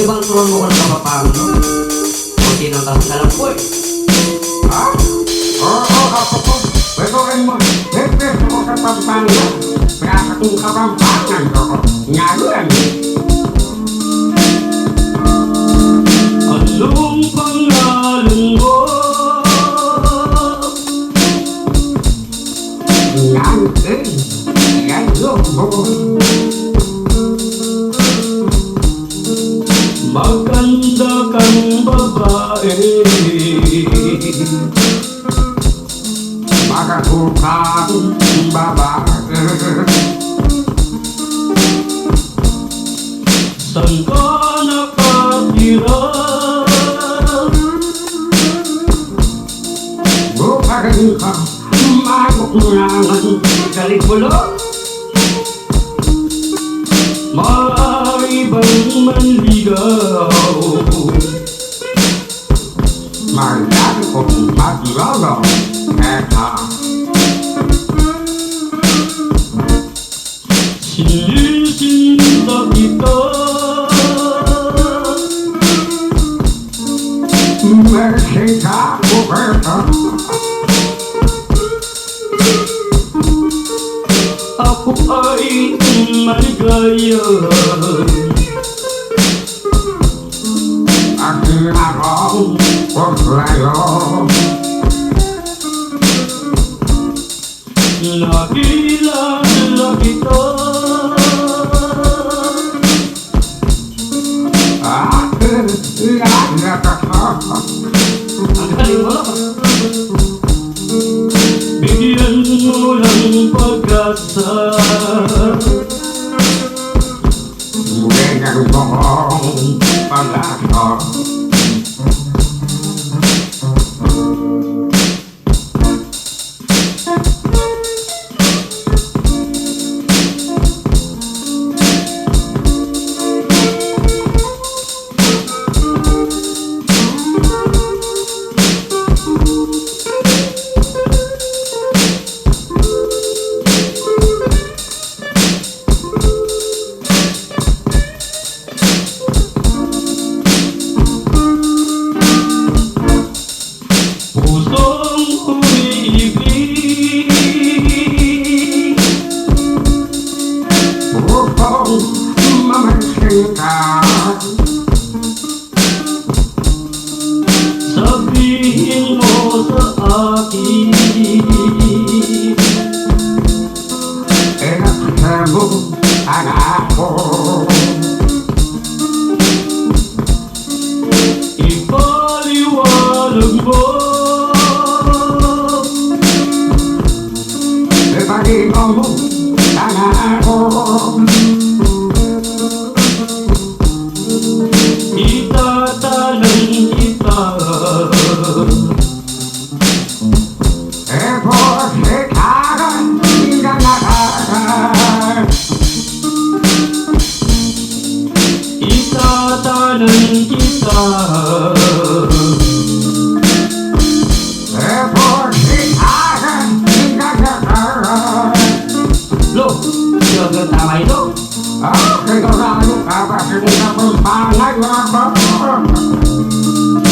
bang turuan mo ko ng kapapang, no? Kunti ng tapos alam ko eh. Ha? Oo, kapag pwede rin mo. Pwede mo sa pampanga. Kaya sa kong kapampangan ko. Ngayon. Anong pangalan mo? Ngayon. Ngayon mo. Maganda kang babae, magagukang babae. saan ka nakatira? Bukarin ka, magkukulangan. Galit mo lang? Maaari bang manligaw? Malaki kong maglolo. Eka. Sinisinta kita. Mercy ka, Roberta. Ako ay maligaya. Ang ginarong paglayo. Nakilala kita. Ang galing mo lang. Bigyan mo ng pag-asa. Ganyan mong pag-asa. Pusong umiibig, Upang mamasin ka. sabihin mo sa akin. Pinagkamo ang ako. Ipaliwanag mo. Ipagino mo ang ako. Itatanong kita. Eposikaran inanakaran. Itatanong kita. Eposikaran inanakaran. Lo, siya tama ito. Sigurado ka ba sa mga pampangan mo?